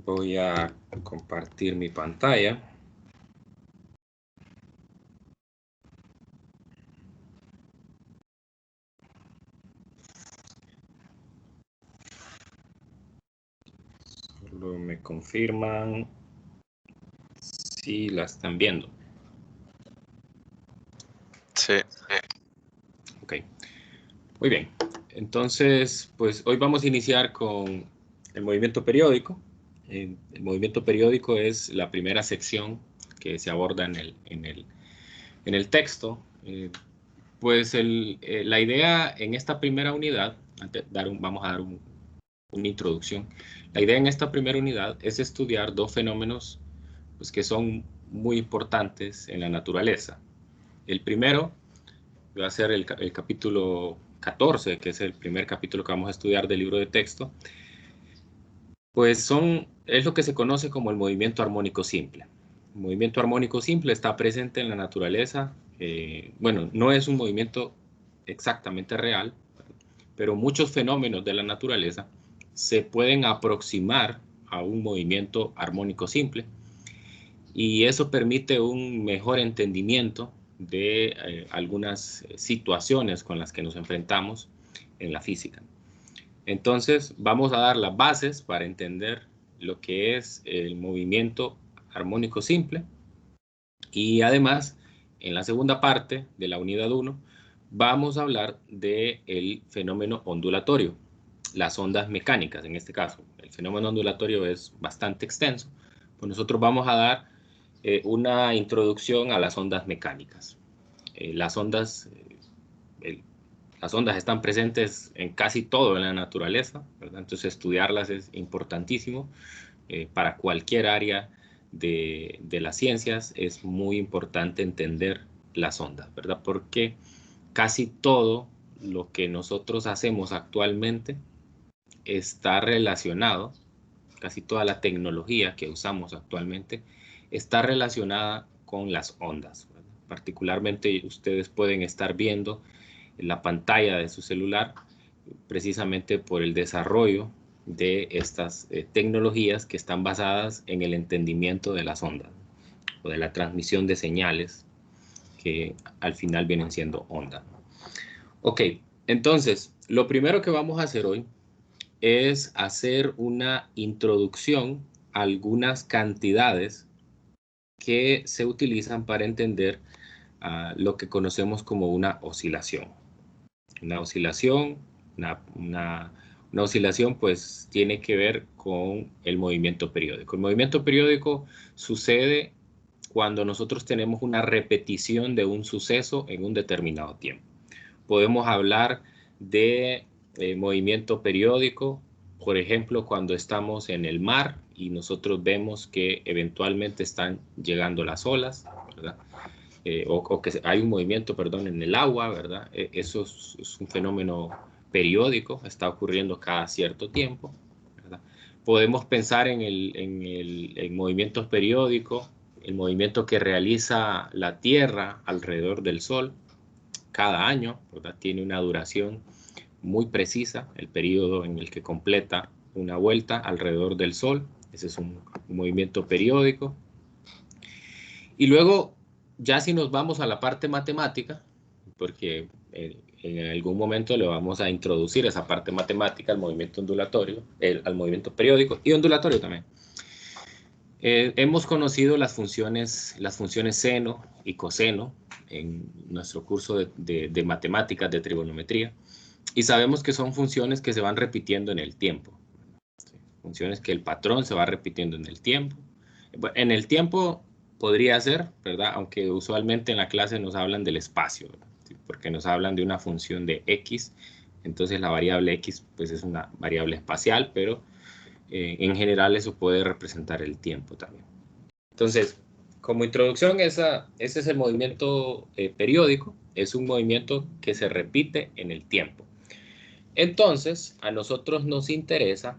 Voy a compartir mi pantalla. Solo me confirman si la están viendo. Sí. Ok. Muy bien. Entonces, pues hoy vamos a iniciar con el movimiento periódico. El movimiento periódico es la primera sección que se aborda en el texto. Pues la idea en esta primera unidad, vamos a dar una introducción. La idea en esta primera unidad es estudiar dos fenómenos pues, que son muy importantes en la naturaleza. El primero va a ser el capítulo 14, que es el primer capítulo que vamos a estudiar del libro de texto. Pues es lo que se conoce como el movimiento armónico simple. El movimiento armónico simple está presente en la naturaleza. Bueno, no es un movimiento exactamente real, pero muchos fenómenos de la naturaleza se pueden aproximar a un movimiento armónico simple y eso permite un mejor entendimiento de algunas situaciones con las que nos enfrentamos en la física. Entonces vamos a dar las bases para entender lo que es el movimiento armónico simple y además en la segunda parte de la unidad 1 vamos a hablar del fenómeno ondulatorio, las ondas mecánicas en este caso. El fenómeno ondulatorio es bastante extenso, pues nosotros vamos a dar una introducción a las ondas mecánicas. Las ondas están presentes en casi todo en la naturaleza, ¿verdad? Entonces estudiarlas es importantísimo para cualquier área de las ciencias. Es muy importante entender las ondas, ¿verdad? Porque casi todo lo que nosotros hacemos actualmente está relacionado, casi toda la tecnología que usamos actualmente está relacionada con las ondas, ¿verdad? Particularmente ustedes pueden estar viendo en la pantalla de su celular precisamente por el desarrollo de estas tecnologías que están basadas en el entendimiento de las ondas o de la transmisión de señales que al final vienen siendo ondas. Ok, entonces lo primero que vamos a hacer hoy es hacer una introducción a algunas cantidades que se utilizan para entender lo que conocemos como una oscilación. Una oscilación, una oscilación pues tiene que ver con el movimiento periódico. El movimiento periódico sucede cuando nosotros tenemos una repetición de un suceso en un determinado tiempo. Podemos hablar de movimiento periódico, por ejemplo, cuando estamos en el mar y nosotros vemos que eventualmente están llegando las olas, ¿verdad? O que hay un movimiento, perdón, en el agua, ¿verdad? Eso es un fenómeno periódico, está ocurriendo cada cierto tiempo, ¿verdad? Podemos pensar en movimientos periódicos, el movimiento que realiza la Tierra alrededor del Sol cada año, ¿verdad? Tiene una duración muy precisa, el periodo en el que completa una vuelta alrededor del Sol. Ese es un movimiento periódico. Y luego, ya si nos vamos a la parte matemática, porque en algún momento le vamos a introducir esa parte matemática al movimiento ondulatorio, al movimiento periódico y ondulatorio también. Hemos conocido las funciones seno y coseno en nuestro curso de matemáticas, de trigonometría, y sabemos que son funciones que se van repitiendo en el tiempo. ¿Sí? Funciones que el patrón se va repitiendo en el tiempo. En el tiempo podría ser, ¿verdad? Aunque usualmente en la clase nos hablan del espacio, ¿verdad? ¿Sí? Porque nos hablan de una función de x, entonces la variable x pues es una variable espacial, pero en general eso puede representar el tiempo también. Entonces, como introducción, ese es el movimiento periódico, es un movimiento que se repite en el tiempo. Entonces, a nosotros nos interesa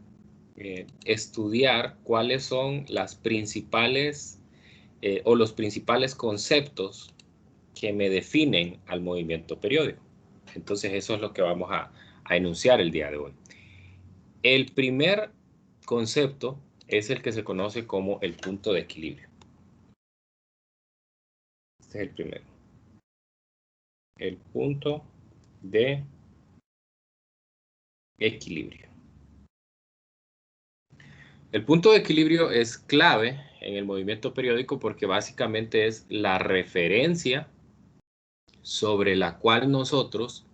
estudiar cuáles son las principales o los principales conceptos que me definen al movimiento periódico. Entonces, eso es lo que vamos a enunciar el día de hoy. El primer concepto es el que se conoce como el punto de equilibrio. Este es el primero. El punto de equilibrio. El punto de equilibrio es clave en el movimiento periódico porque básicamente es la referencia sobre la cual nosotros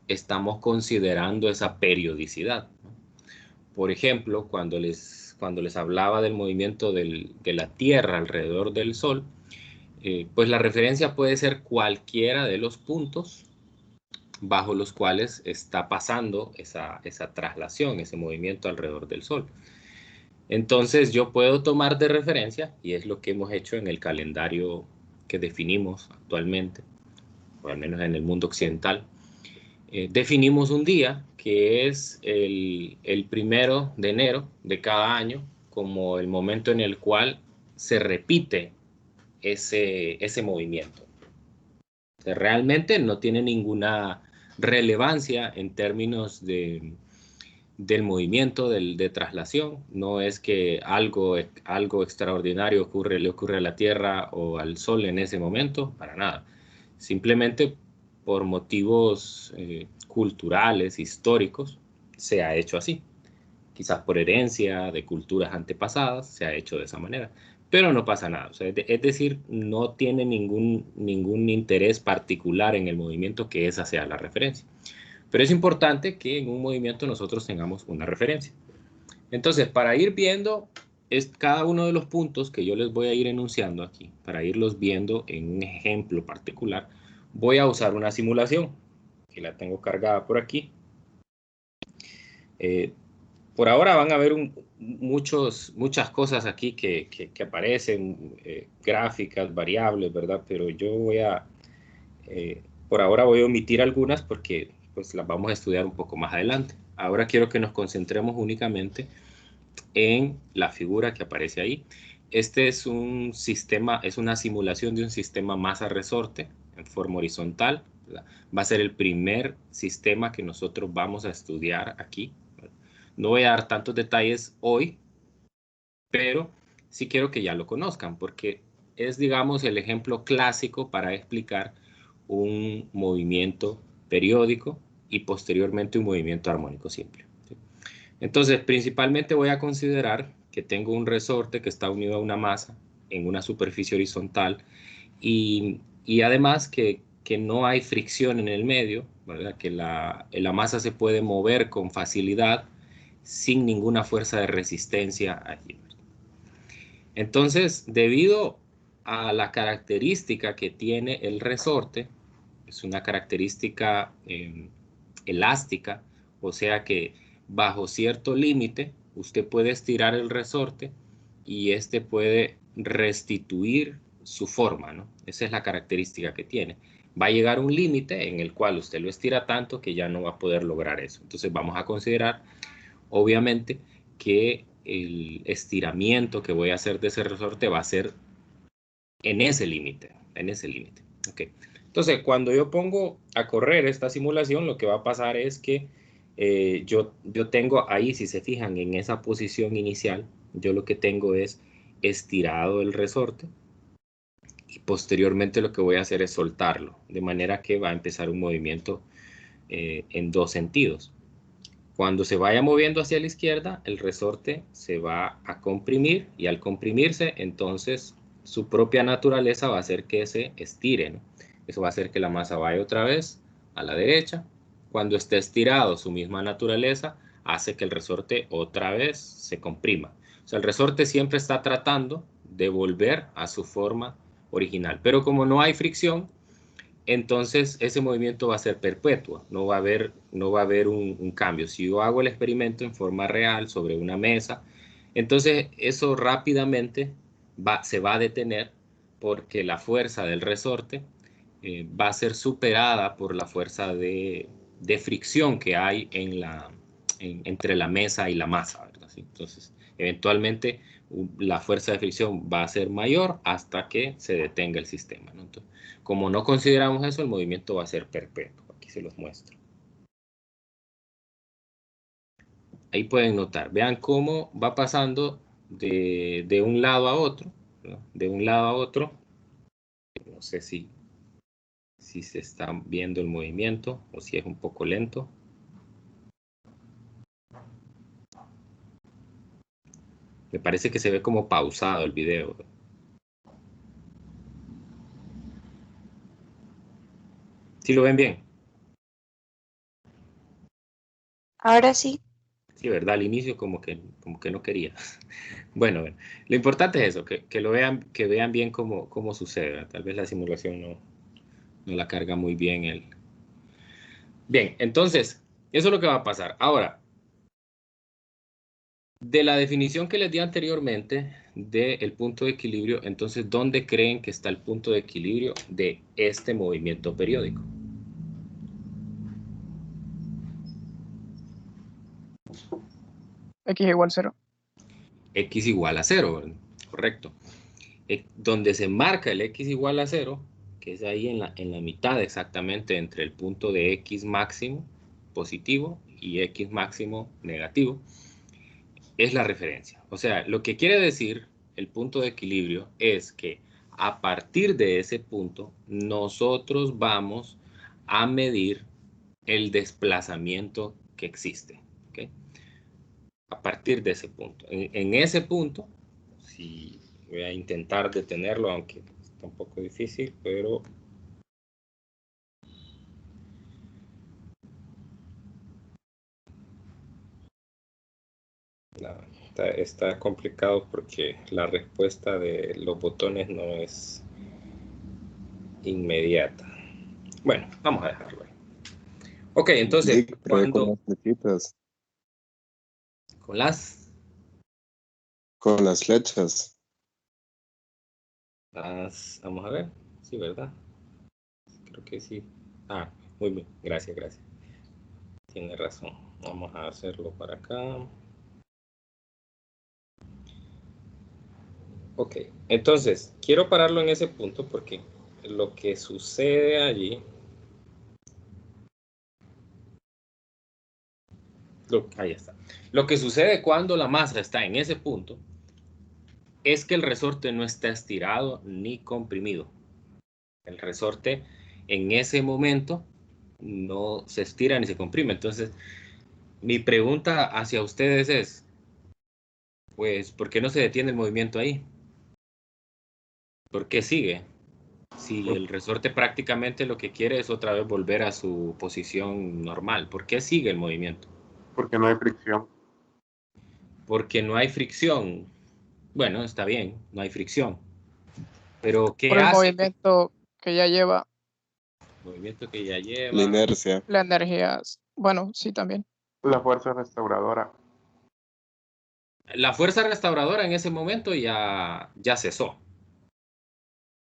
estamos considerando esa periodicidad. Por ejemplo, cuando les hablaba del movimiento de la Tierra alrededor del Sol, pues la referencia puede ser cualquiera de los puntos bajo los cuales está pasando esa traslación, ese movimiento alrededor del Sol. Entonces yo puedo tomar de referencia, y es lo que hemos hecho en el calendario que definimos actualmente, o al menos en el mundo occidental, definimos un día que es el 1 de enero de cada año como el momento en el cual se repite ese movimiento. O sea, realmente no tiene ninguna relevancia en términos del movimiento, de traslación. No es que algo extraordinario le ocurre a la Tierra o al Sol en ese momento, para nada. Simplemente por motivos culturales, históricos, se ha hecho así. Quizás por herencia de culturas antepasadas se ha hecho de esa manera. Pero no pasa nada. O sea, es decir, no tiene ningún interés particular en el movimiento que esa sea la referencia. Pero es importante que en un movimiento nosotros tengamos una referencia. Entonces, para ir viendo cada uno de los puntos que yo les voy a ir enunciando aquí, para irlos viendo en un ejemplo particular, voy a usar una simulación, que la tengo cargada por aquí. Por ahora van a ver muchas cosas aquí que aparecen, gráficas, variables, ¿verdad? Pero yo por ahora voy a omitir algunas porque pues las vamos a estudiar un poco más adelante. Ahora quiero que nos concentremos únicamente en la figura que aparece ahí. Este es un sistema, es una simulación de un sistema masa-resorte en forma horizontal, ¿verdad? Va a ser el primer sistema que nosotros vamos a estudiar aquí. No voy a dar tantos detalles hoy, pero sí quiero que ya lo conozcan porque es, digamos, el ejemplo clásico para explicar un movimiento periódico y posteriormente un movimiento armónico simple. Entonces, principalmente voy a considerar que tengo un resorte que está unido a una masa en una superficie horizontal y además que no hay fricción en el medio, ¿verdad? Que la masa se puede mover con facilidad sin ninguna fuerza de resistencia allí. Entonces, debido a la característica que tiene el resorte, es una característica elástica, o sea que bajo cierto límite usted puede estirar el resorte y este puede restituir su forma, ¿no? Esa es la característica que tiene. Va a llegar un límite en el cual usted lo estira tanto que ya no va a poder lograr eso. Entonces vamos a considerar, obviamente, que el estiramiento que voy a hacer de ese resorte va a ser en ese límite, en ese límite. Okay. Entonces, cuando yo pongo a correr esta simulación, lo que va a pasar es que yo tengo ahí, si se fijan en esa posición inicial, yo lo que tengo es estirado el resorte y posteriormente lo que voy a hacer es soltarlo, de manera que va a empezar un movimiento en dos sentidos. Cuando se vaya moviendo hacia la izquierda, el resorte se va a comprimir y al comprimirse, entonces su propia naturaleza va a hacer que se estire, ¿no? Eso va a hacer que la masa vaya otra vez a la derecha. Cuando esté estirado, su misma naturaleza hace que el resorte otra vez se comprima. O sea, el resorte siempre está tratando de volver a su forma original, pero como no hay fricción, entonces ese movimiento va a ser perpetuo, no va a haber un cambio. Si yo hago el experimento en forma real sobre una mesa, entonces eso rápidamente se va a detener porque la fuerza del resorte va a ser superada por la fuerza de fricción que hay entre la mesa y la masa, ¿verdad? ¿Sí? Entonces, eventualmente la fuerza de fricción va a ser mayor hasta que se detenga el sistema, ¿no? Entonces, como no consideramos eso, el movimiento va a ser perpetuo. Aquí se los muestro. Ahí pueden notar, vean cómo va pasando de un lado a otro, ¿no? De un lado a otro. No sé si se está viendo el movimiento o si es un poco lento. Me parece que se ve como pausado el video. ¿Sí lo ven bien? Ahora sí. Sí, ¿verdad? Al inicio como que no quería. Bueno, lo importante es eso, que lo vean, que vean bien cómo sucede, ¿verdad? Tal vez la simulación no la carga muy bien. Bien, entonces, eso es lo que va a pasar. Ahora, de la definición que les di anteriormente del punto de equilibrio, entonces, ¿dónde creen que está el punto de equilibrio de este movimiento periódico? X igual 0. X igual a 0, ¿verdad? Correcto. Donde se marca el X igual a 0, que es ahí en la mitad exactamente entre el punto de X máximo positivo y X máximo negativo, es la referencia. O sea, lo que quiere decir el punto de equilibrio es que a partir de ese punto nosotros vamos a medir el desplazamiento que existe. ¿Okay? A partir de ese punto. En ese punto, si voy a intentar detenerlo, aunque está un poco difícil, pero no, está complicado porque la respuesta de los botones no es inmediata. Bueno, vamos a dejarlo ahí. Ok, entonces, Vic, pero con las flechitas. ¿Con las? Con las flechas. Vamos a ver. Sí, ¿verdad? Creo que sí. Ah, muy bien. Gracias, gracias. Tiene razón. Vamos a hacerlo para acá. Ok, entonces, quiero pararlo en ese punto porque lo que sucede allí... ahí está. Lo que sucede cuando la masa está en ese punto es que el resorte no está estirado ni comprimido. El resorte en ese momento no se estira ni se comprime. Entonces, mi pregunta hacia ustedes es, pues, ¿por qué no se detiene el movimiento ahí? ¿Por qué sigue? Si el resorte prácticamente lo que quiere es otra vez volver a su posición normal, ¿por qué sigue el movimiento? Porque no hay fricción. Porque no hay fricción. Bueno, está bien, no hay fricción. Pero ¿qué Por el hace? movimiento que ya lleva El movimiento que ya La lleva. inercia. la energía. Bueno, sí, también. La fuerza restauradora. La fuerza restauradora en ese momento ya cesó.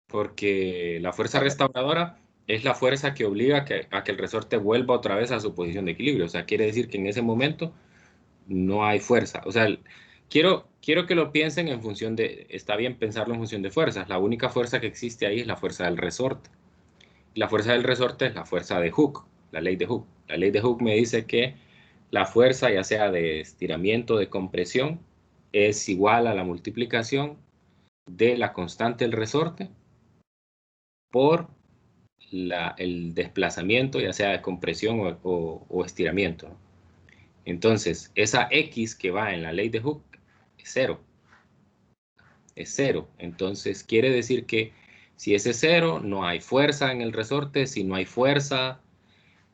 Porque la fuerza restauradora es la fuerza que obliga a que el resorte vuelva otra vez a su posición de equilibrio. O sea, quiere decir que en ese momento no hay fuerza. O sea, quiero que lo piensen en función de, está bien pensarlo en función de fuerzas. La única fuerza que existe ahí es la fuerza del resorte. La fuerza del resorte es la fuerza de Hooke, la ley de Hooke. La ley de Hooke me dice que la fuerza, ya sea de estiramiento o de compresión, es igual a la multiplicación de la constante del resorte por el desplazamiento, ya sea de compresión o estiramiento. Entonces, esa X que va en la ley de Hooke es cero. Es cero. Entonces, quiere decir que si ese es cero, no hay fuerza en el resorte. Si no hay fuerza,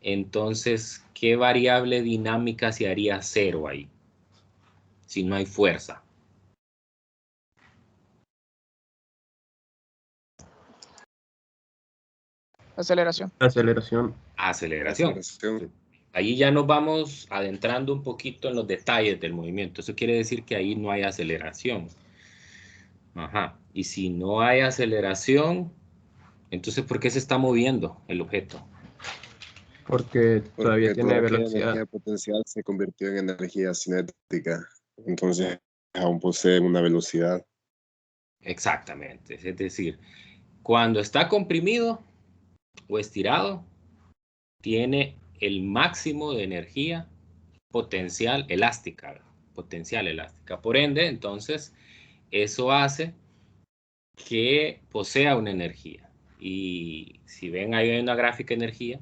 entonces, ¿qué variable dinámica se haría cero ahí? Si no hay fuerza. Aceleración. Aceleración. Aceleración. Aceleración. Ahí ya nos vamos adentrando un poquito en los detalles del movimiento. Eso quiere decir que ahí no hay aceleración. Ajá. Y si no hay aceleración, entonces ¿por qué se está moviendo el objeto? Porque todavía Porque tiene toda aquella velocidad. energía potencial se convirtió en energía cinética. Entonces aún posee una velocidad. Exactamente. Es decir, cuando está comprimido o estirado, tiene el máximo de energía potencial elástica. potencial elástica. Por ende, entonces, eso hace que posea una energía. Y si ven, ahí hay una gráfica de energía.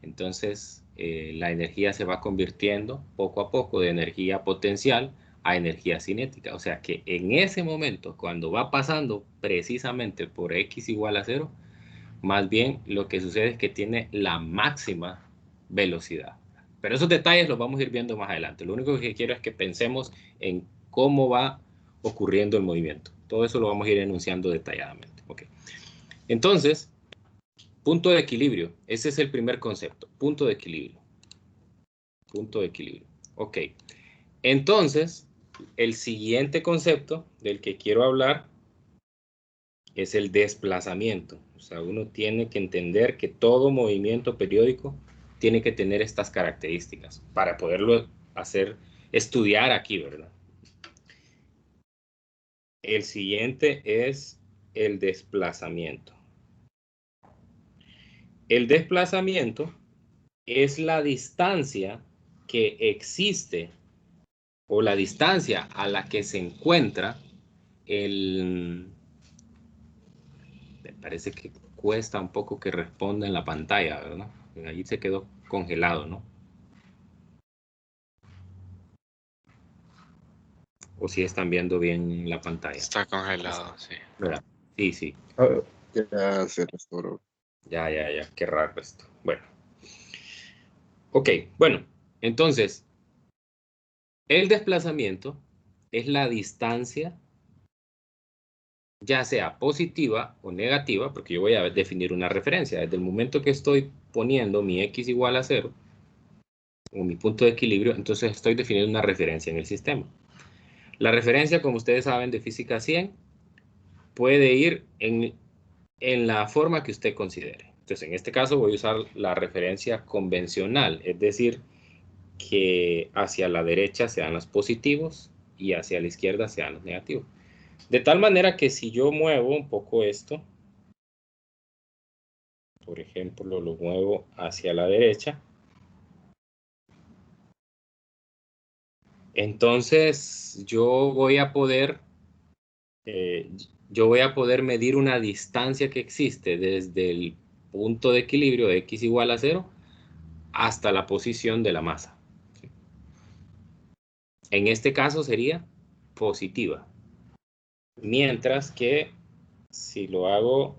Entonces, la energía se va convirtiendo poco a poco de energía potencial a energía cinética. O sea que en ese momento, cuando va pasando precisamente por X igual a 0, más bien lo que sucede es que tiene la máxima velocidad. Pero esos detalles los vamos a ir viendo más adelante. Lo único que quiero es que pensemos en cómo va ocurriendo el movimiento. Todo eso lo vamos a ir enunciando detalladamente. Okay. Entonces, punto de equilibrio. Ese es el primer concepto. Punto de equilibrio. Punto de equilibrio. Ok. Entonces, el siguiente concepto del que quiero hablar es el desplazamiento. O sea, uno tiene que entender que todo movimiento periódico tiene que tener estas características para poderlo hacer, estudiar aquí, ¿verdad? El siguiente es el desplazamiento. El desplazamiento es la distancia que existe o la distancia a la que se encuentra el... Me parece que cuesta un poco que responda en la pantalla, ¿verdad? Allí se quedó congelado, ¿no? O si están viendo bien la pantalla. Está congelado, sí. ¿Verdad? Sí, sí. Ya se restauró. Ya. Qué raro esto. Bueno. Ok, bueno. Entonces, el desplazamiento es la distancia, ya sea positiva o negativa, porque yo voy a definir una referencia. Desde el momento que estoy poniendo mi x igual a 0, o mi punto de equilibrio, entonces estoy definiendo una referencia en el sistema. La referencia, como ustedes saben, de física 100, puede ir en la forma que usted considere. Entonces, en este caso voy a usar la referencia convencional, es decir, que hacia la derecha sean los positivos y hacia la izquierda sean los negativos. De tal manera que si yo muevo un poco esto, por ejemplo, lo muevo hacia la derecha, entonces yo voy a poder medir una distancia que existe desde el punto de equilibrio de x igual a 0 hasta la posición de la masa. En este caso sería positiva. Mientras que si lo hago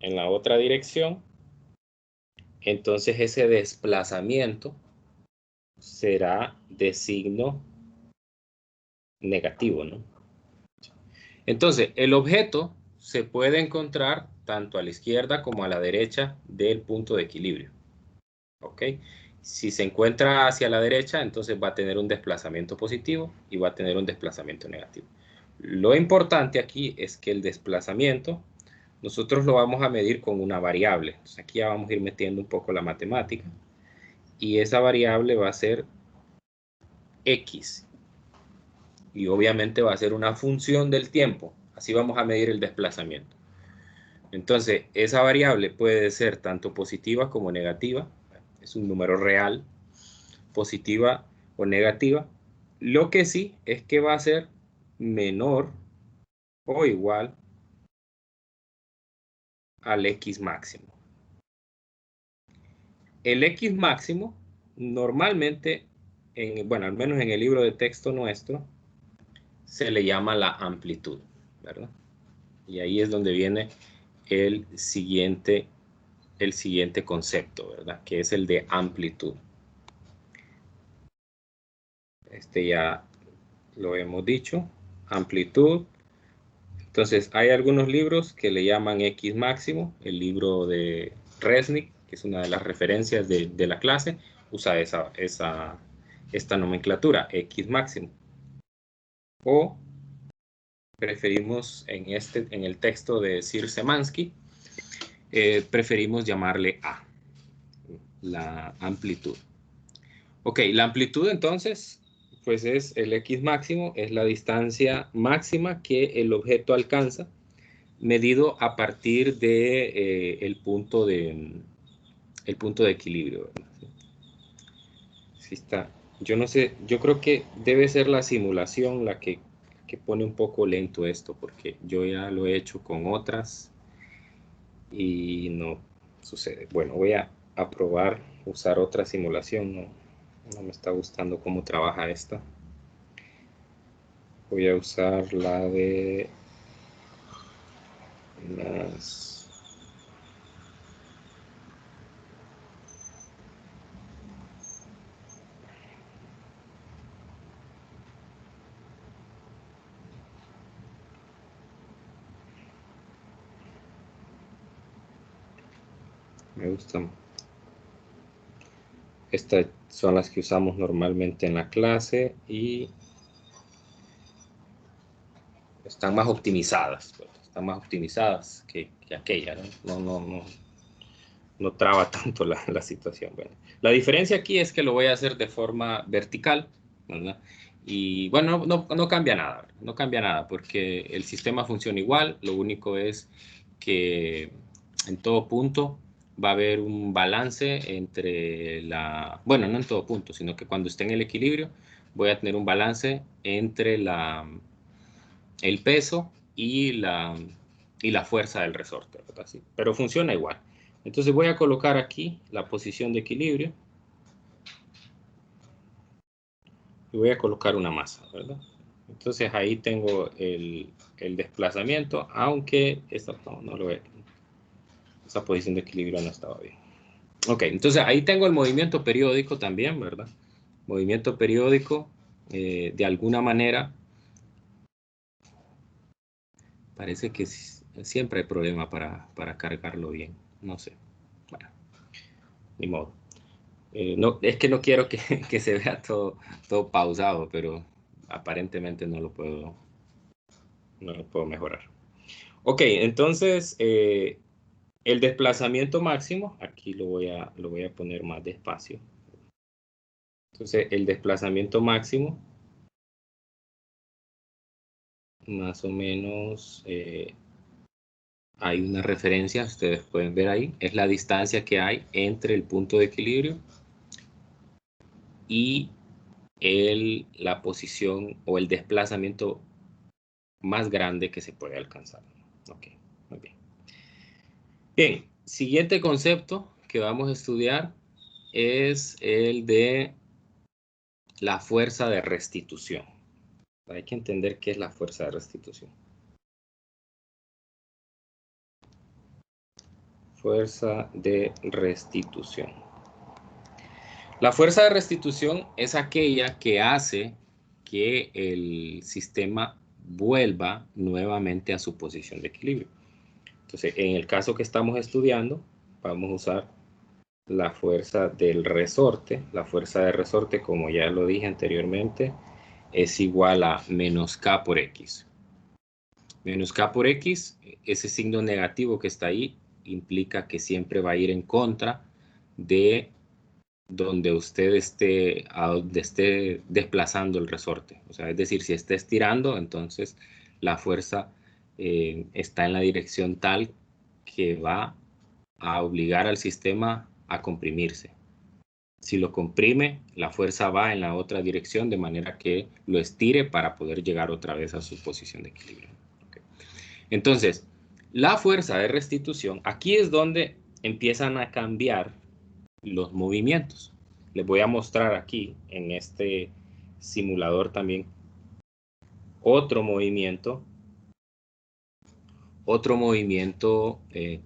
en la otra dirección, entonces ese desplazamiento será de signo negativo, ¿no? Entonces, el objeto se puede encontrar tanto a la izquierda como a la derecha del punto de equilibrio. ¿Ok? Si se encuentra hacia la derecha, entonces va a tener un desplazamiento positivo y va a tener un desplazamiento negativo. Lo importante aquí es que el desplazamiento nosotros lo vamos a medir con una variable. Entonces aquí ya vamos a ir metiendo un poco la matemática. Y esa variable va a ser x. Y obviamente va a ser una función del tiempo. Así vamos a medir el desplazamiento. Entonces, esa variable puede ser tanto positiva como negativa. Es un número real, positiva o negativa. Lo que sí es que va a ser menor o igual al x máximo. El x máximo normalmente, bueno, al menos en el libro de texto nuestro, se le llama la amplitud, ¿verdad? Y ahí es donde viene el siguiente concepto, ¿verdad? Que es el de amplitud. Este ya lo hemos dicho, amplitud. Entonces, hay algunos libros que le llaman X máximo. El libro de Resnick, que es una de las referencias de la clase, usa esta nomenclatura, X máximo. O preferimos en el texto de Sir Szymanski, preferimos llamarle A, la amplitud. Ok, la amplitud entonces, pues es el X máximo, es la distancia máxima que el objeto alcanza, medido a partir de el punto de equilibrio. ¿Sí? Yo no sé, yo creo que debe ser la simulación la que pone un poco lento esto, porque yo ya lo he hecho con otras y no sucede. Bueno, voy a probar usar otra simulación. No me está gustando cómo trabaja esta. Voy a usar la de las... Me gustan. Estas son las que usamos normalmente en la clase y están más optimizadas. Pues, están más optimizadas que aquella, ¿no? No traba tanto la situación. Bueno, la diferencia aquí es que lo voy a hacer de forma vertical, ¿verdad? Y bueno, no cambia nada, no cambia nada porque el sistema funciona igual, lo único es que en todo punto va a haber un balance entre bueno, no en todo punto, sino que cuando esté en el equilibrio voy a tener un balance entre el peso y la fuerza del resorte, ¿verdad? Sí, pero funciona igual. Entonces voy a colocar aquí la posición de equilibrio y voy a colocar una masa, ¿verdad? Entonces ahí tengo el desplazamiento, aunque no lo ve. Esa posición de equilibrio no estaba bien. Ok, entonces ahí tengo el movimiento periódico también, ¿verdad? Movimiento periódico, de alguna manera, parece que siempre hay problema para cargarlo bien. No sé. Bueno, ni modo. No, es que no quiero que se vea todo pausado, pero aparentemente no lo puedo mejorar. Ok, entonces el desplazamiento máximo, aquí lo voy a poner más despacio. Entonces el desplazamiento máximo, más o menos, hay una referencia, ustedes pueden ver ahí, es la distancia que hay entre el punto de equilibrio y la posición o el desplazamiento más grande que se puede alcanzar. Ok, muy bien. Bien, siguiente concepto que vamos a estudiar es el de la fuerza de restitución. Hay que entender qué es la fuerza de restitución. Fuerza de restitución. La fuerza de restitución es aquella que hace que el sistema vuelva nuevamente a su posición de equilibrio. Entonces, en el caso que estamos estudiando, vamos a usar la fuerza del resorte. La fuerza de resorte, como ya lo dije anteriormente, es igual a menos K por X. Menos K por X, ese signo negativo que está ahí, implica que siempre va a ir en contra de donde usted a donde esté desplazando el resorte. O sea, es decir, si está estirando, entonces la fuerza está en la dirección tal que va a obligar al sistema a comprimirse. Si lo comprime, la fuerza va en la otra dirección de manera que lo estire para poder llegar otra vez a su posición de equilibrio. Okay. Entonces, la fuerza de restitución, aquí es donde empiezan a cambiar los movimientos. Les voy a mostrar aquí en este simulador también otro movimiento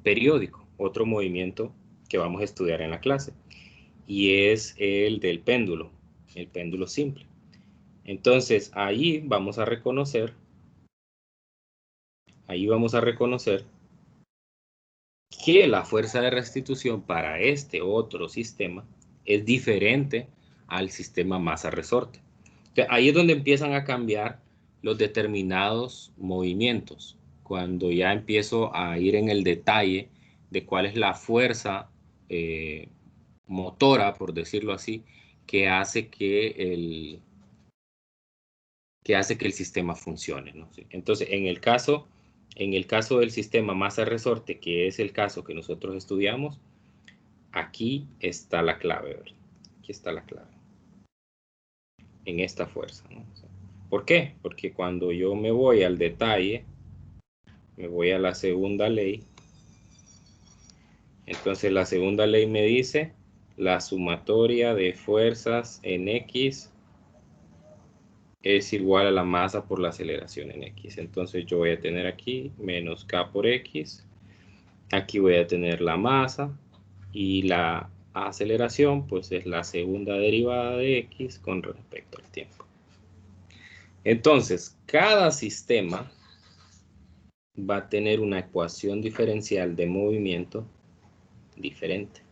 periódico, otro movimiento que vamos a estudiar en la clase, y es el del péndulo, el péndulo simple. Entonces, ahí vamos a reconocer que la fuerza de restitución para este otro sistema es diferente al sistema masa-resorte. Ahí es donde empiezan a cambiar los determinados movimientos, cuando ya empiezo a ir en el detalle de cuál es la fuerza motora, por decirlo así, que hace que el sistema funcione, ¿no? Entonces, en el caso del sistema masa-resorte, que es el caso que nosotros estudiamos, aquí está la clave, ¿verdad? Aquí está la clave. en esta fuerza, ¿no? ¿Por qué? Porque cuando yo me voy al detalle, me voy a la segunda ley, entonces la segunda ley me dice la sumatoria de fuerzas en X es igual a la masa por la aceleración en X. Entonces yo voy a tener aquí menos K por X. Aquí voy a tener la masa y la aceleración, pues es la segunda derivada de X con respecto al tiempo. Entonces, cada sistema va a tener una ecuación diferencial de movimiento diferente.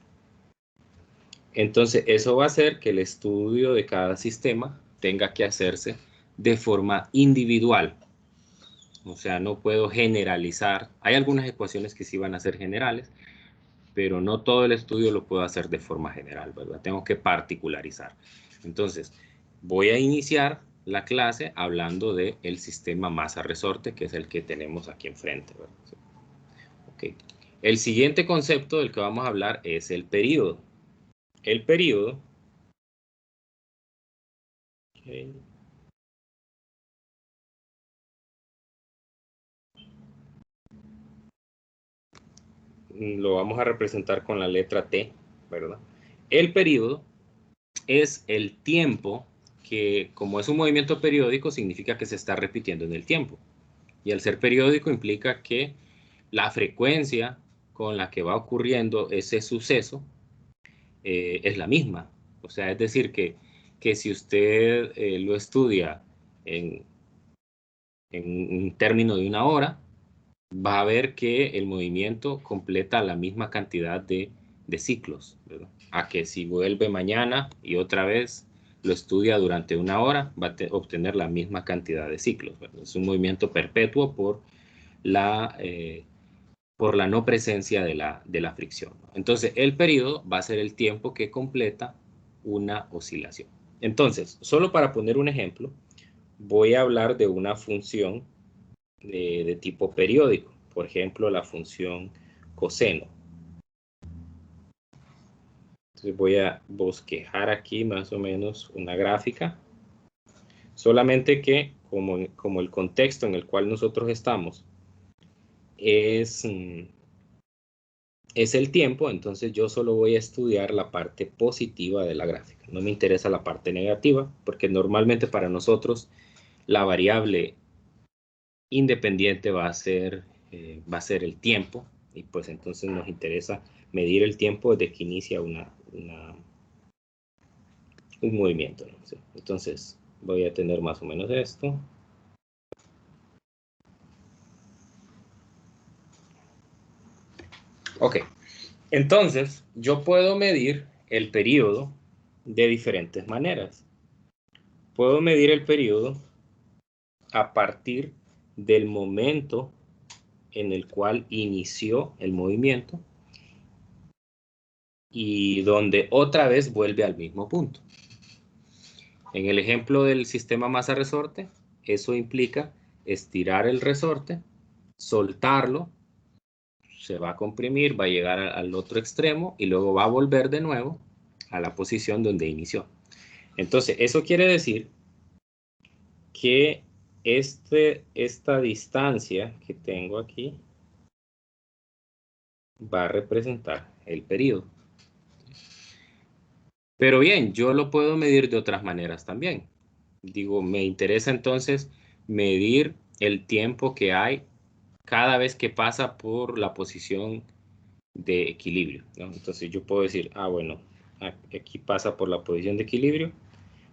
Entonces, eso va a hacer que el estudio de cada sistema tenga que hacerse de forma individual. O sea, no puedo generalizar. Hay algunas ecuaciones que sí van a ser generales, pero no todo el estudio lo puedo hacer de forma general, ¿verdad? Tengo que particularizar. Entonces, voy a iniciar la clase hablando del sistema masa-resorte, que es el que tenemos aquí enfrente, ¿verdad? Okay. El siguiente concepto del que vamos a hablar es el período. El período lo vamos a representar con la letra T, ¿verdad? El período es el tiempo que, como es un movimiento periódico, significa que se está repitiendo en el tiempo. Y al ser periódico implica que la frecuencia con la que va ocurriendo ese suceso es la misma. O sea, es decir, que si usted lo estudia en un término de una hora, va a ver que el movimiento completa la misma cantidad de ciclos, ¿verdad? A que si vuelve mañana y otra vez lo estudia durante una hora, va a obtener la misma cantidad de ciclos, ¿verdad? Es un movimiento perpetuo por la no presencia de la fricción, ¿no? Entonces, el periodo va a ser el tiempo que completa una oscilación. Entonces, solo para poner un ejemplo, voy a hablar de una función de tipo periódico. Por ejemplo, la función coseno. Entonces voy a bosquejar aquí más o menos una gráfica. Solamente que como el contexto en el cual nosotros estamos es el tiempo, entonces yo solo voy a estudiar la parte positiva de la gráfica. No me interesa la parte negativa, porque normalmente para nosotros la variable independiente va a ser el tiempo, y pues entonces nos interesa medir el tiempo desde que inicia un movimiento, ¿no? Sí. Entonces voy a tener más o menos esto. Ok, entonces yo puedo medir el periodo de diferentes maneras. Puedo medir el periodo a partir del momento en el cual inició el movimiento y donde otra vez vuelve al mismo punto. En el ejemplo del sistema masa-resorte, eso implica estirar el resorte, soltarlo, se va a comprimir, va a llegar al otro extremo y luego va a volver de nuevo a la posición donde inició. Entonces, eso quiere decir que esta distancia que tengo aquí va a representar el periodo. Pero bien, yo lo puedo medir de otras maneras también. Digo, me interesa entonces medir el tiempo que hay cada vez que pasa por la posición de equilibrio, ¿no? Entonces yo puedo decir, bueno, aquí pasa por la posición de equilibrio,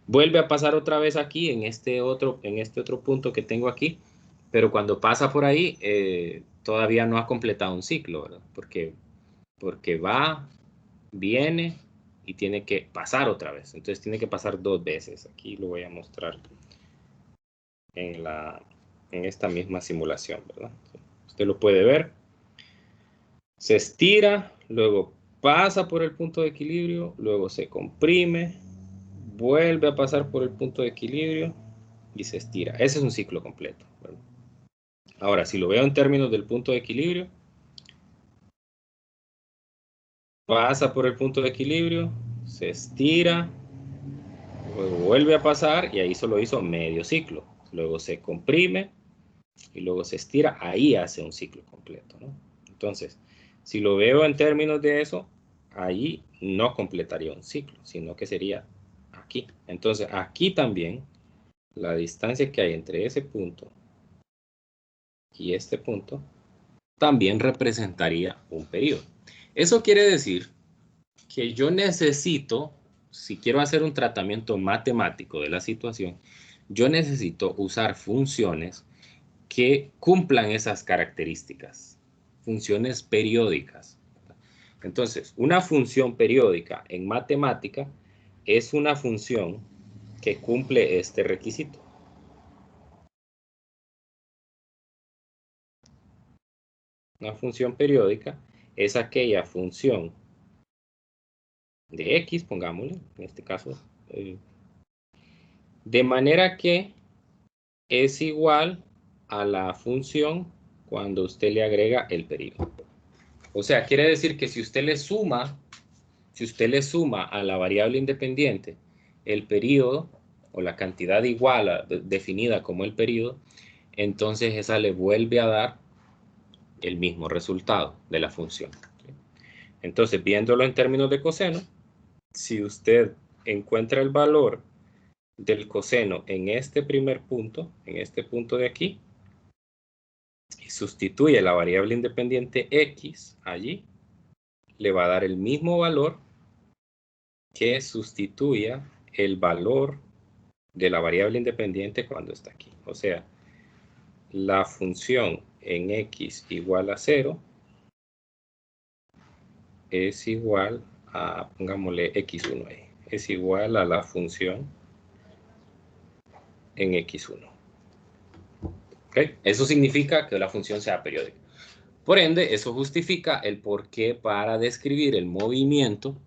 vuelve a pasar otra vez aquí en este otro punto que tengo aquí, pero cuando pasa por ahí todavía no ha completado un ciclo, ¿verdad? Porque va, viene y tiene que pasar otra vez. Entonces tiene que pasar 2 veces. Aquí lo voy a mostrar en esta misma simulación, ¿verdad? Usted lo puede ver. Se estira, luego pasa por el punto de equilibrio, luego se comprime, vuelve a pasar por el punto de equilibrio y se estira. Ese es un ciclo completo, ¿verdad? Ahora, si lo veo en términos del punto de equilibrio, pasa por el punto de equilibrio, se estira, Luego vuelve a pasar y ahí solo hizo medio ciclo. Luego se comprime y luego se estira. Ahí hace un ciclo completo, ¿no? Entonces, si lo veo en términos de eso, ahí no completaría un ciclo, sino que sería aquí. Entonces, aquí también la distancia que hay entre ese punto y este punto también representaría un periodo. Eso quiere decir que yo necesito, si quiero hacer un tratamiento matemático de la situación, yo necesito usar funciones que cumplan esas características, funciones periódicas. Entonces, una función periódica en matemática es una función que cumple este requisito. Una función periódica es aquella función de x, pongámosle, en este caso, de manera que es igual a la función cuando usted le agrega el periodo. O sea, quiere decir que si usted le suma a la variable independiente el periodo o la cantidad igual definida como el periodo, entonces esa le vuelve a dar el mismo resultado de la función. Entonces, viéndolo en términos de coseno, si usted encuentra el valor del coseno en este primer punto, en este punto de aquí, y sustituye la variable independiente x allí, le va a dar el mismo valor que sustituya el valor de la variable independiente cuando está aquí. O sea, la función en x igual a 0 es igual a, pongámosle x1 ahí, es igual a la función en x1. ¿Okay? Eso significa que la función sea periódica. Por ende, eso justifica el por qué para describir el movimiento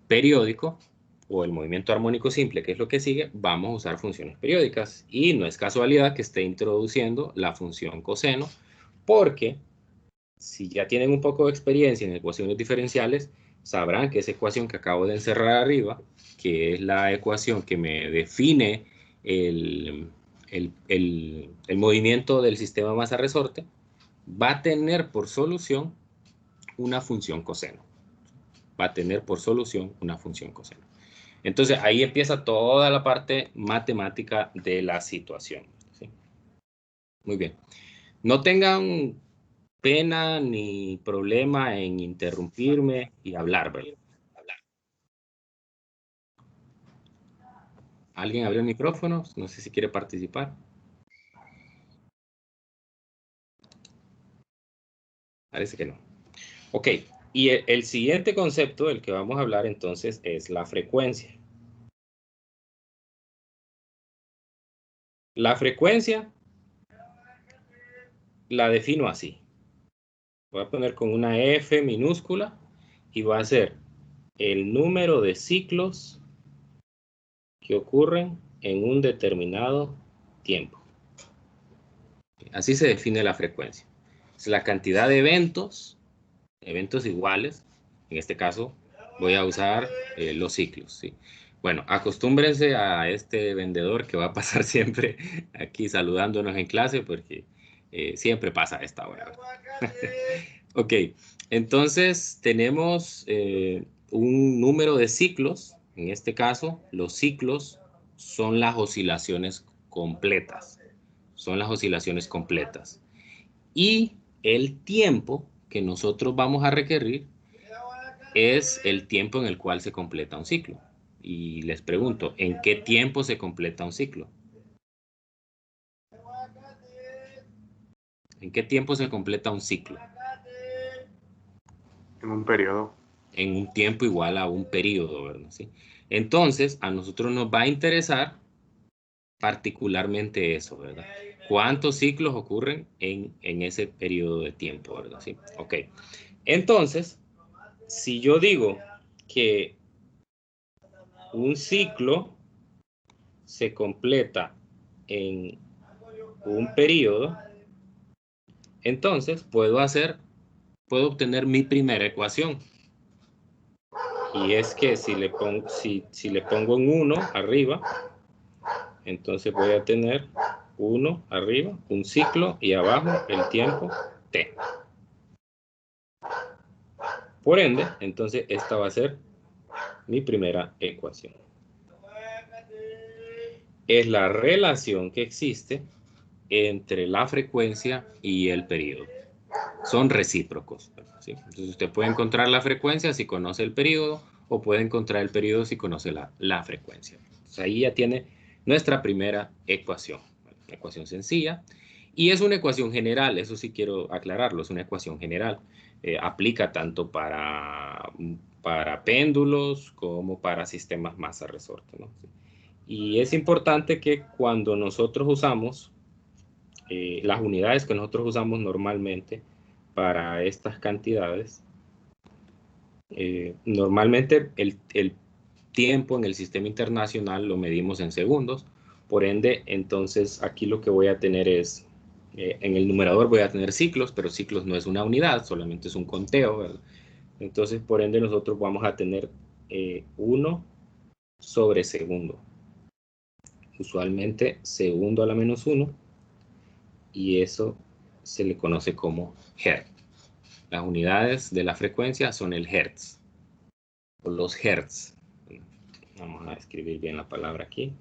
periódico o el movimiento armónico simple, que es lo que sigue, vamos a usar funciones periódicas. Y no es casualidad que esté introduciendo la función coseno, porque si ya tienen un poco de experiencia en ecuaciones diferenciales, sabrán que esa ecuación que acabo de encerrar arriba, que es la ecuación que me define el movimiento del sistema masa-resorte, va a tener por solución una función coseno. Va a tener por solución una función coseno. Entonces, ahí empieza toda la parte matemática de la situación. ¿Sí? Muy bien. No tengan pena ni problema en interrumpirme y hablar, ¿verdad? ¿Alguien abrió el micrófono? No sé si quiere participar. Parece que no. Ok, y el siguiente concepto del que vamos a hablar entonces es la frecuencia. La frecuencia la defino así. Voy a poner con una F minúscula y va a ser el número de ciclos que ocurren en un determinado tiempo. Así se define la frecuencia. Es la cantidad de eventos iguales. En este caso voy a usar los ciclos. ¿Sí? Bueno, acostúmbrense a este vendedor que va a pasar siempre aquí saludándonos en clase porque siempre pasa a esta hora. Ok, entonces tenemos un número de ciclos. En este caso, los ciclos son las oscilaciones completas. Son las oscilaciones completas. Y el tiempo que nosotros vamos a requerir es el tiempo en el cual se completa un ciclo. Y les pregunto, ¿en qué tiempo se completa un ciclo? ¿En qué tiempo se completa un ciclo? En un periodo. En un tiempo igual a un periodo, ¿verdad? ¿Sí? Entonces, a nosotros nos va a interesar particularmente eso, ¿verdad? ¿Cuántos ciclos ocurren en ese periodo de tiempo, ¿verdad? ¿Sí? Ok. Entonces, si yo digo que un ciclo se completa en un periodo, entonces puedo obtener mi primera ecuación. Y es que si le pongo en 1 arriba, entonces voy a tener 1 arriba, un ciclo, y abajo el tiempo t. Por ende, entonces esta va a ser mi primera ecuación. Es la relación que existe entre la frecuencia y el periodo. Son recíprocos, ¿sí? Entonces usted puede encontrar la frecuencia si conoce el periodo, o puede encontrar el periodo si conoce la frecuencia. Entonces ahí ya tiene nuestra primera ecuación. Una ecuación sencilla. Y es una ecuación general, eso sí quiero aclararlo, es una ecuación general. Aplica tanto para péndulos como para sistemas masa-resorte, ¿no? Y es importante que cuando nosotros usamos las unidades que nosotros usamos normalmente para estas cantidades, normalmente el tiempo en el sistema internacional lo medimos en segundos. Por ende, entonces aquí lo que voy a tener es, en el numerador voy a tener ciclos, pero ciclos no es una unidad, solamente es un conteo, ¿verdad? Entonces, por ende, nosotros vamos a tener 1 sobre segundo. Usualmente segundo a la menos 1, y eso se le conoce como hertz. Las unidades de la frecuencia son el hertz, o los hertz. Vamos a escribir bien la palabra aquí.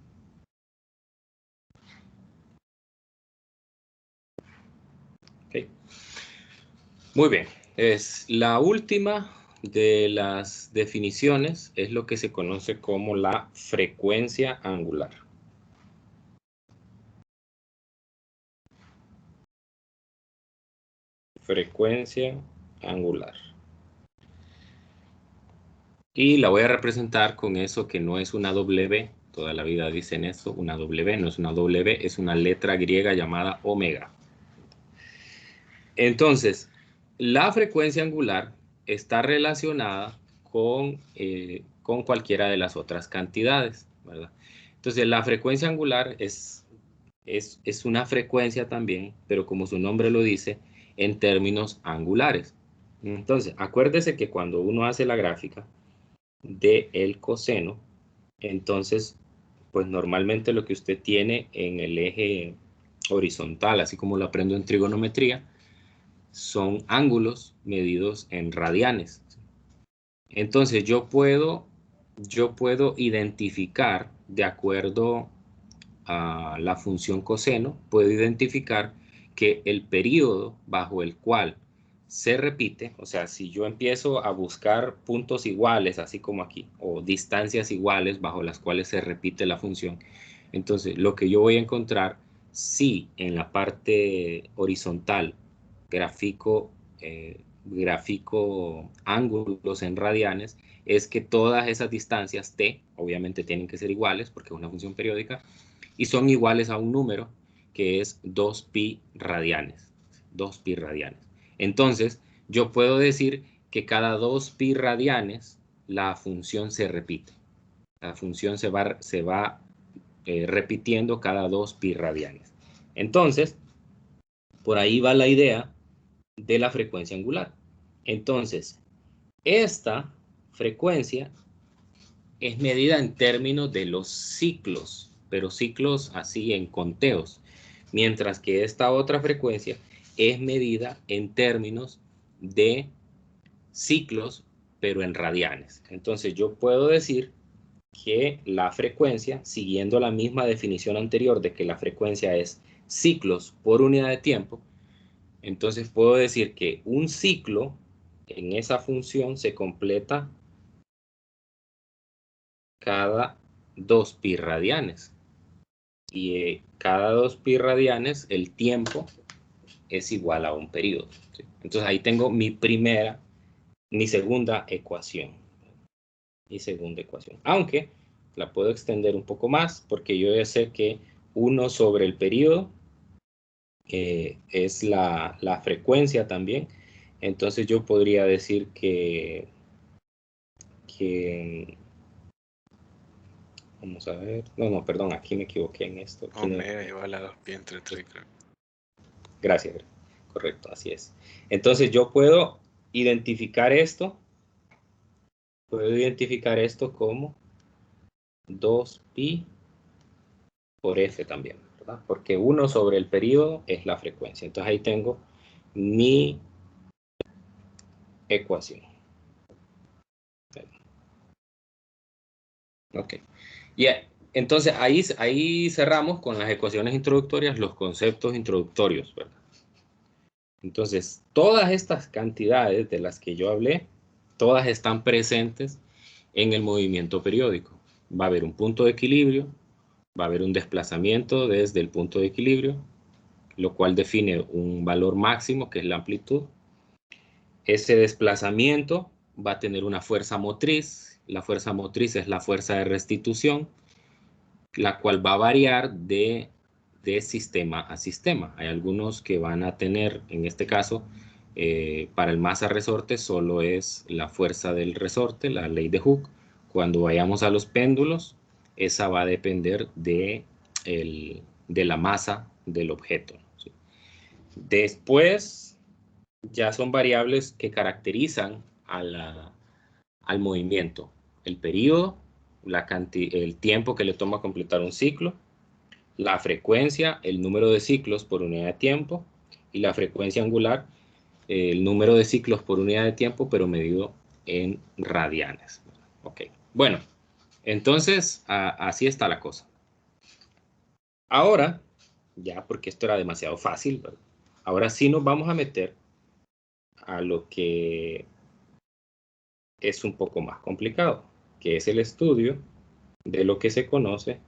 Okay. Muy bien. Es la última de las definiciones, es lo que se conoce como la frecuencia angular. Frecuencia angular. Y la voy a representar con eso que no es una W. Toda la vida dicen eso, una W, no es una W, es una letra griega llamada omega. Entonces, la frecuencia angular está relacionada con cualquiera de las otras cantidades, ¿verdad? Entonces, la frecuencia angular es una frecuencia también, pero como su nombre lo dice, en términos angulares. Entonces, acuérdese que cuando uno hace la gráfica del coseno, entonces, pues normalmente lo que usted tiene en el eje horizontal, así como lo aprendo en trigonometría, son ángulos medidos en radianes. Entonces yo puedo identificar, de acuerdo a la función coseno, puedo identificar que el periodo bajo el cual se repite, o sea, si yo empiezo a buscar puntos iguales, así como aquí, o distancias iguales bajo las cuales se repite la función, entonces lo que yo voy a encontrar, si en la parte horizontal grafico ángulos en radianes, es que todas esas distancias t, obviamente tienen que ser iguales porque es una función periódica, y son iguales a un número que es 2pi radianes. 2pi radianes. Entonces, yo puedo decir que cada 2pi radianes la función se repite. La función se va repitiendo cada 2pi radianes. Entonces, por ahí va la idea de la frecuencia angular. Entonces, esta frecuencia es medida en términos de los ciclos, pero ciclos así en conteos, mientras que esta otra frecuencia es medida en términos de ciclos, pero en radianes. Entonces yo puedo decir que la frecuencia, siguiendo la misma definición anterior de que la frecuencia es ciclos por unidad de tiempo, entonces puedo decir que un ciclo en esa función se completa cada 2pi radianes. Y cada 2pi radianes el tiempo es igual a un periodo, ¿sí? Entonces ahí tengo mi segunda ecuación. Mi segunda ecuación. Aunque la puedo extender un poco más porque yo ya sé que 1 sobre el periodo es la frecuencia también. Entonces yo podría decir que vamos a ver. No, perdón, aquí me equivoqué en esto. Omega igual a 2pi entre 3, creo. Gracias, correcto, así es. Entonces yo puedo identificar esto puedo identificar esto como 2pi por f también, ¿verdad? Porque 1 sobre el periodo es la frecuencia. Entonces ahí tengo mi ecuación. Ok. Y entonces ahí cerramos con las ecuaciones introductorias, los conceptos introductorios, ¿verdad? Entonces, todas estas cantidades de las que yo hablé, todas están presentes en el movimiento periódico. Va a haber un punto de equilibrio, va a haber un desplazamiento desde el punto de equilibrio, lo cual define un valor máximo, que es la amplitud. Ese desplazamiento va a tener una fuerza motriz. La fuerza motriz es la fuerza de restitución, la cual va a variar de sistema a sistema. Hay algunos que van a tener, en este caso, para el masa-resorte solo es la fuerza del resorte, la ley de Hooke. Cuando vayamos a los péndulos, esa va a depender de la masa del objeto, ¿sí? Después, ya son variables que caracterizan al movimiento. El periodo, el tiempo que le toma completar un ciclo, la frecuencia, el número de ciclos por unidad de tiempo, y la frecuencia angular, el número de ciclos por unidad de tiempo, pero medido en radianes. Ok, bueno, entonces así está la cosa. Ahora, ya porque esto era demasiado fácil, ¿verdad? Ahora sí nos vamos a meter a lo que es un poco más complicado, que es el estudio de lo que se conoce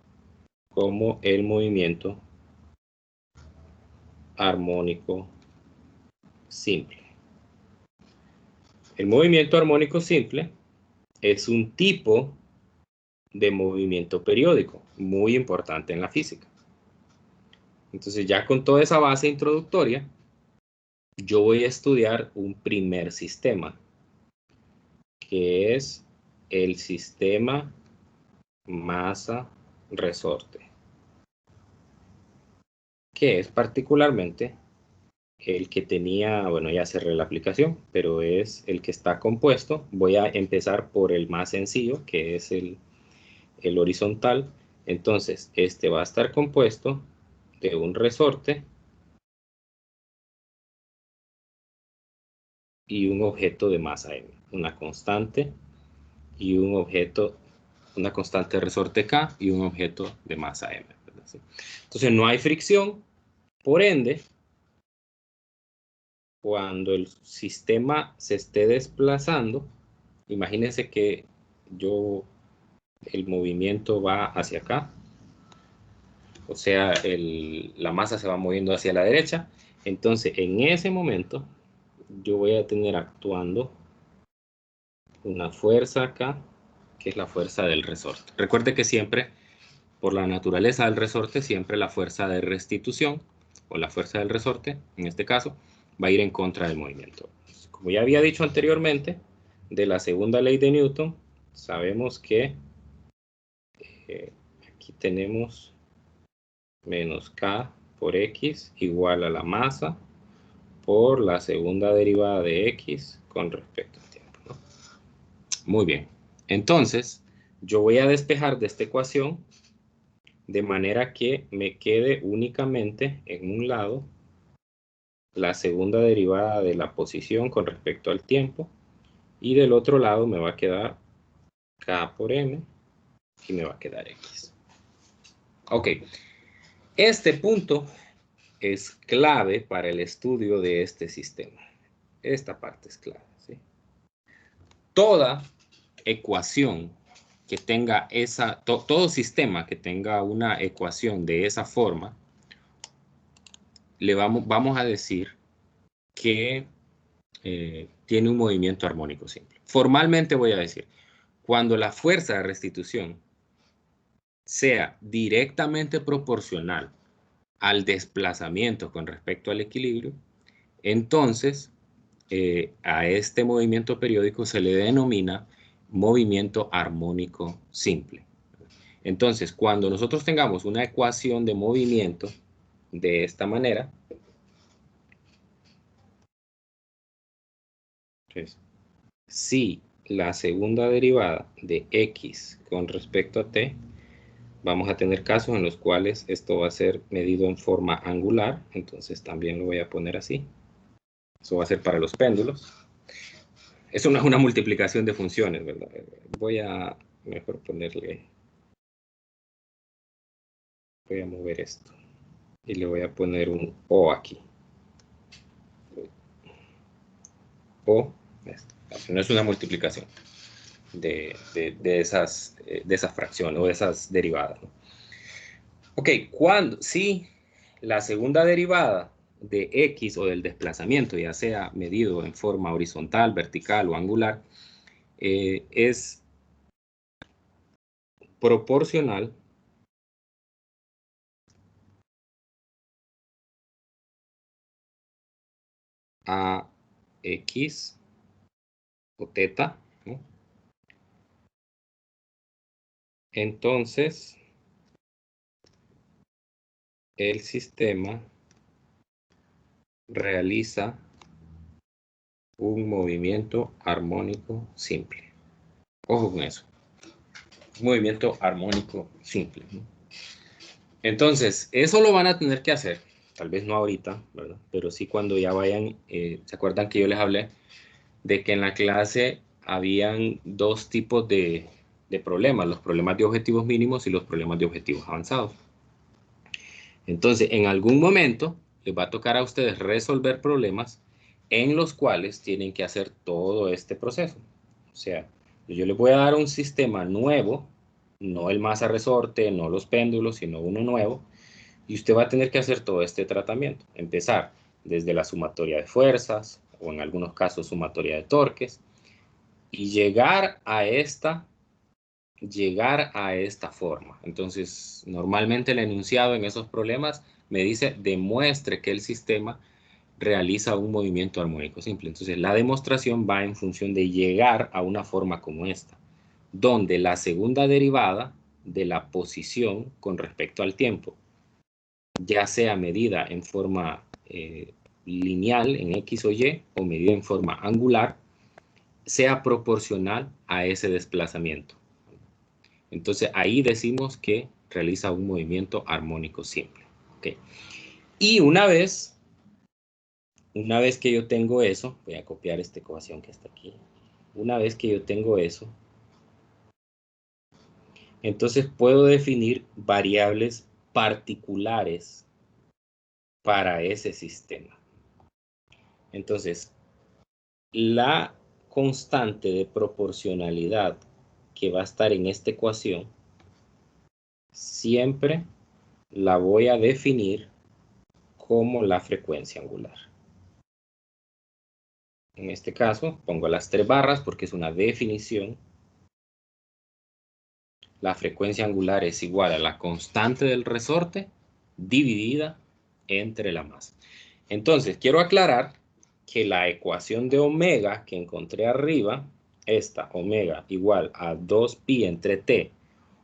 como el movimiento armónico simple. El movimiento armónico simple es un tipo de movimiento periódico muy importante en la física. Entonces, ya con toda esa base introductoria, yo voy a estudiar un primer sistema, que es el sistema masa-resorte, que es particularmente el que tenía, bueno, ya cerré la aplicación, pero es el que está compuesto. Voy a empezar por el más sencillo, que es el horizontal. Entonces, este va a estar compuesto de un resorte y un objeto de masa m, una constante y un objeto, una constante de resorte k y un objeto de masa m, ¿verdad? Entonces no hay fricción, por ende, cuando el sistema se esté desplazando, imagínense que el movimiento va hacia acá, o sea, la masa se va moviendo hacia la derecha. Entonces, en ese momento, yo voy a tener actuando una fuerza acá, que es la fuerza del resorte. Recuerde que siempre, por la naturaleza del resorte, siempre la fuerza de restitución, o la fuerza del resorte, en este caso, va a ir en contra del movimiento. Como ya había dicho anteriormente, de la segunda ley de Newton, sabemos que aquí tenemos menos K por X igual a la masa por la segunda derivada de X con respecto al tiempo, ¿no? Muy bien. Entonces, yo voy a despejar de esta ecuación de manera que me quede únicamente en un lado la segunda derivada de la posición con respecto al tiempo, y del otro lado me va a quedar K por M y me va a quedar X. Ok. Este punto es clave para el estudio de este sistema. Esta parte es clave, ¿sí? Toda ecuación que tenga todo sistema que tenga una ecuación de esa forma, vamos a decir que tiene un movimiento armónico simple. Formalmente voy a decir, cuando la fuerza de restitución sea directamente proporcional al desplazamiento con respecto al equilibrio, entonces a este movimiento periódico se le denomina movimiento armónico simple. Entonces, cuando nosotros tengamos una ecuación de movimiento de esta manera, entonces, si la segunda derivada de x con respecto a t, vamos a tener casos en los cuales esto va a ser medido en forma angular, entonces también lo voy a poner así. Eso va a ser para los péndulos. Eso no es una multiplicación de funciones, ¿verdad? Voy a mejor ponerle... Voy a mover esto. Y le voy a poner un O aquí. O, no es una multiplicación de esas fracciones o de esas derivadas, ¿no? Ok, si la segunda derivada de x o del desplazamiento, ya sea medido en forma horizontal, vertical o angular, es proporcional a x o teta, ¿no? Entonces, el sistema realiza un movimiento armónico simple. Ojo con eso. Movimiento armónico simple, ¿no? Entonces, eso lo van a tener que hacer. Tal vez no ahorita, ¿verdad? Pero sí cuando ya vayan. ¿Se acuerdan que yo les hablé de que en la clase habían dos tipos de problemas? Los problemas de objetivos mínimos y los problemas de objetivos avanzados. Entonces, en algún momento les va a tocar a ustedes resolver problemas en los cuales tienen que hacer todo este proceso. O sea, yo les voy a dar un sistema nuevo, no el masa resorte, no los péndulos, sino uno nuevo, y usted va a tener que hacer todo este tratamiento. Empezar desde la sumatoria de fuerzas, o en algunos casos sumatoria de torques, y llegar a esta forma. Entonces, normalmente el enunciado en esos problemas me dice, demuestre que el sistema realiza un movimiento armónico simple. Entonces, la demostración va en función de llegar a una forma como esta, donde la segunda derivada de la posición con respecto al tiempo, ya sea medida en forma lineal, en X o Y, o medida en forma angular, sea proporcional a ese desplazamiento. Entonces ahí decimos que realiza un movimiento armónico simple. ¿Okay? Y una vez que yo tengo eso, voy a copiar esta ecuación que está aquí. Una vez que yo tengo eso, entonces puedo definir variables particulares para ese sistema. Entonces, la constante de proporcionalidad que va a estar en esta ecuación, siempre la voy a definir como la frecuencia angular. En este caso, pongo las 3 barras porque es una definición. La frecuencia angular es igual a la constante del resorte dividida entre la masa. Entonces, quiero aclarar que la ecuación de omega que encontré arriba, esta omega igual a 2pi entre t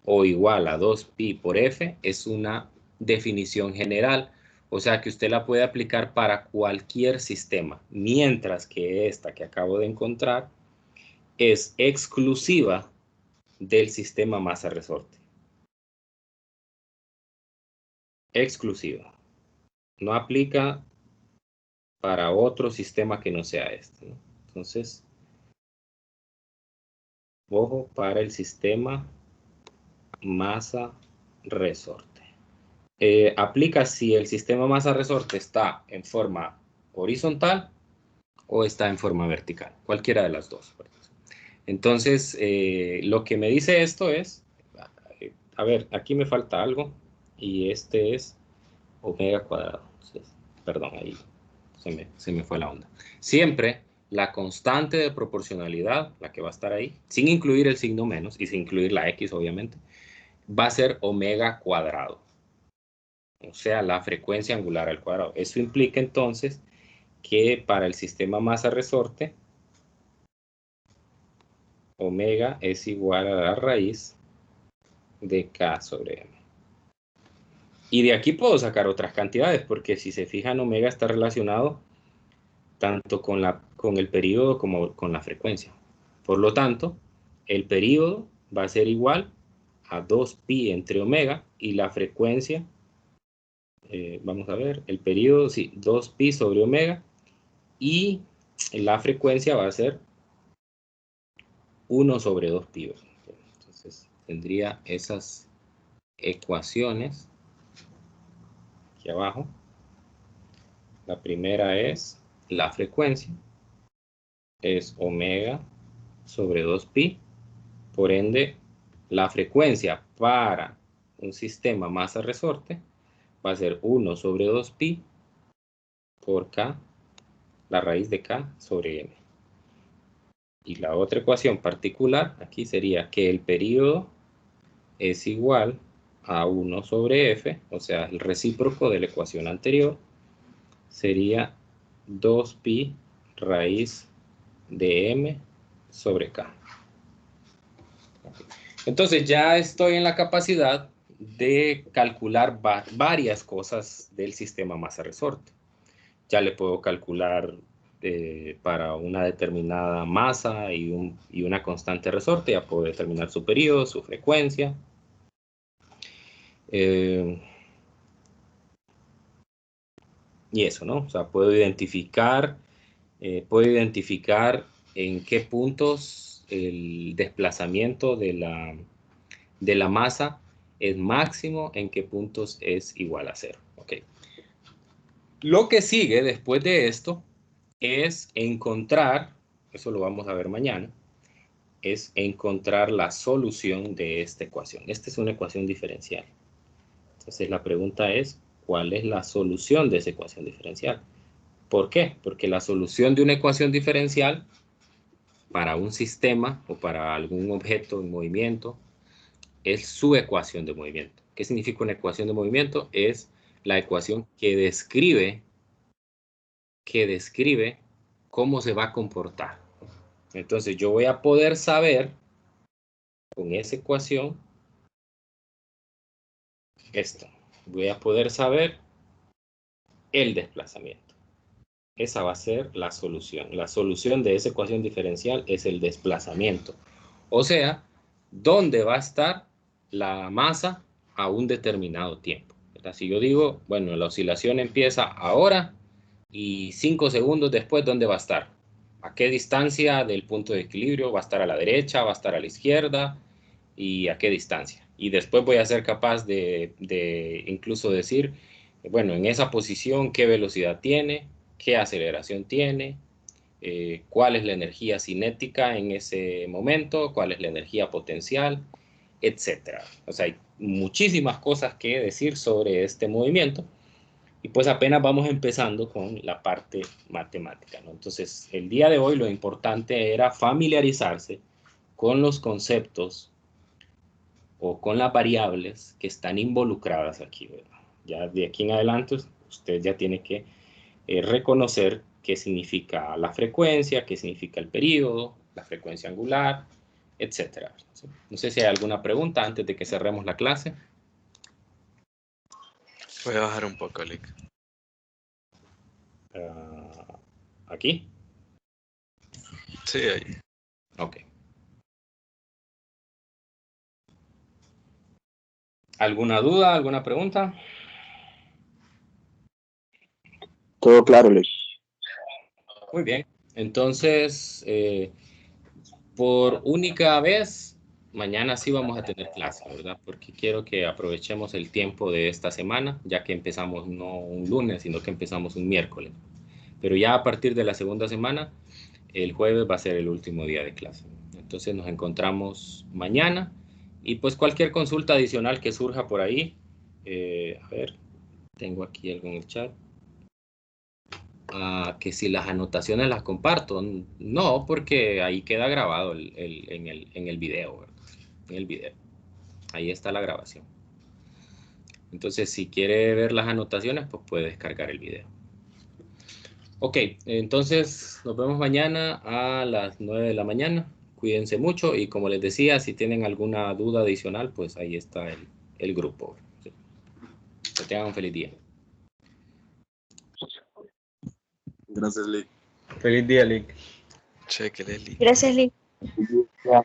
o igual a 2pi por f, es una definición general. O sea que usted la puede aplicar para cualquier sistema, mientras que esta que acabo de encontrar es exclusiva del sistema masa-resorte. Exclusiva. No aplica para otro sistema que no sea este, ¿no? Entonces, ojo para el sistema masa-resorte. Aplica si el sistema masa-resorte está en forma horizontal o está en forma vertical, cualquiera de las dos. Entonces, lo que me dice esto es, a ver, aquí me falta algo, y este es omega cuadrado. Entonces, perdón, ahí se me fue la onda. Siempre la constante de proporcionalidad, la que va a estar ahí, sin incluir el signo menos, y sin incluir la X, obviamente, va a ser omega cuadrado. O sea, la frecuencia angular al cuadrado. Eso implica entonces que para el sistema masa-resorte, omega es igual a la raíz de K sobre M. Y de aquí puedo sacar otras cantidades, porque si se fijan, omega está relacionado tanto con el periodo como con la frecuencia. Por lo tanto, el período va a ser igual a 2pi entre omega y la frecuencia, vamos a ver, el período, sí, 2pi sobre omega y la frecuencia va a ser 1 sobre 2pi. Entonces, tendría esas ecuaciones aquí abajo. La primera es la frecuencia, es omega sobre 2pi, por ende, la frecuencia para un sistema masa-resorte va a ser 1 sobre 2pi por k, la raíz de k sobre m. Y la otra ecuación particular aquí sería que el período es igual a 1 sobre f, o sea, el recíproco de la ecuación anterior, sería 2pi raíz de m sobre k. Entonces ya estoy en la capacidad de calcular varias cosas del sistema masa-resorte. Ya le puedo calcular para una determinada masa y una constante resorte, ya puedo determinar su periodo, su frecuencia. Y eso, ¿no? O sea, puedo identificar en qué puntos el desplazamiento de la masa es máximo, en qué puntos es igual a 0. Okay. Lo que sigue después de esto es encontrar, eso lo vamos a ver mañana, es encontrar la solución de esta ecuación. Esta es una ecuación diferencial. Entonces la pregunta es, ¿cuál es la solución de esa ecuación diferencial? ¿Por qué? Porque la solución de una ecuación diferencial para un sistema o para algún objeto en movimiento es su ecuación de movimiento. ¿Qué significa una ecuación de movimiento? Es la ecuación que describe cómo se va a comportar. Entonces yo voy a poder saber con esa ecuación esto. Voy a poder saber el desplazamiento. Esa va a ser la solución. La solución de esa ecuación diferencial es el desplazamiento. O sea, ¿dónde va a estar la masa a un determinado tiempo? ¿Verdad? Si yo digo, bueno, la oscilación empieza ahora y 5 segundos después, ¿dónde va a estar? ¿A qué distancia del punto de equilibrio? ¿Va a estar a la derecha? ¿Va a estar a la izquierda? ¿Y a qué distancia? Y después voy a ser capaz de incluso decir, bueno, en esa posición, ¿qué velocidad tiene? ¿Qué aceleración tiene? ¿Cuál es la energía cinética en ese momento? ¿Cuál es la energía potencial? Etcétera. O sea, hay muchísimas cosas que decir sobre este movimiento. Y pues apenas vamos empezando con la parte matemática, ¿no? Entonces, el día de hoy lo importante era familiarizarse con los conceptos o con las variables que están involucradas aquí, ¿verdad? Ya de aquí en adelante usted ya tiene que reconocer qué significa la frecuencia, qué significa el período, la frecuencia angular, etcétera. No sé si hay alguna pregunta antes de que cerremos la clase. Voy a bajar un poco, Lick. ¿Aquí? Sí, ahí. Ok. ¿Alguna duda, alguna pregunta? Todo claro, Lee. Muy bien. Entonces, por única vez, mañana sí vamos a tener clase, ¿verdad? Porque quiero que aprovechemos el tiempo de esta semana, ya que empezamos no un lunes, sino que empezamos un miércoles. Pero ya a partir de la segunda semana, el jueves va a ser el último día de clase. Entonces nos encontramos mañana y pues cualquier consulta adicional que surja por ahí, a ver, tengo aquí algo en el chat. Que si las anotaciones las comparto, no, porque ahí queda grabado en el video, ¿verdad? En el video. Ahí está la grabación. Entonces, si quiere ver las anotaciones, pues puede descargar el video. Ok, entonces nos vemos mañana a las 9 de la mañana. Cuídense mucho y como les decía, si tienen alguna duda adicional, pues ahí está el grupo. ¿Sí? Que tengan un feliz día. Gracias, Lee. Feliz día, Lick. Cheque, Lick. Gracias, Lick. Ya.